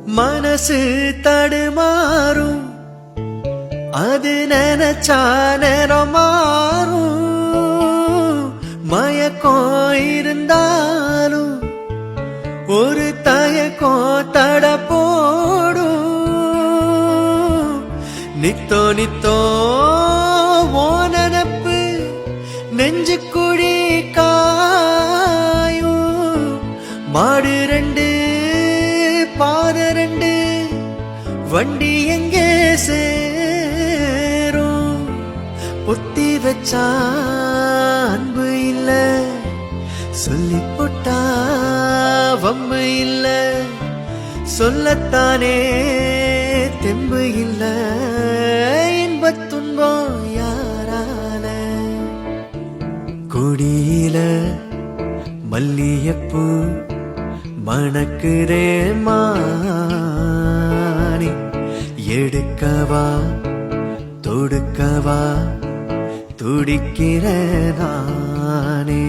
மனசு தடுமாறும் அது நினைச்சா நேரம் மாறும் மயக்கம் இருந்தாலும் ஒரு தயக்கம் தட போடும் நித்தோ நித்தோ ஓ நினப்பு நெஞ்சு குழி காயும் மாடு ரெண்டு பாத ரெண்டு வண்டி எங்கே சேரும் பொத்தி வச்சா அன்பு இல்ல சொல்லி போட்டா வம்பு இல்ல சொல்லத்தானே தெம்பு இல்ல இன்பத் துன்பம் யாரால கொடியில மல்லியப்பூ மணக்குதே மானி எடுக்கவா தொடுக்கவா துடிக்கிற நானே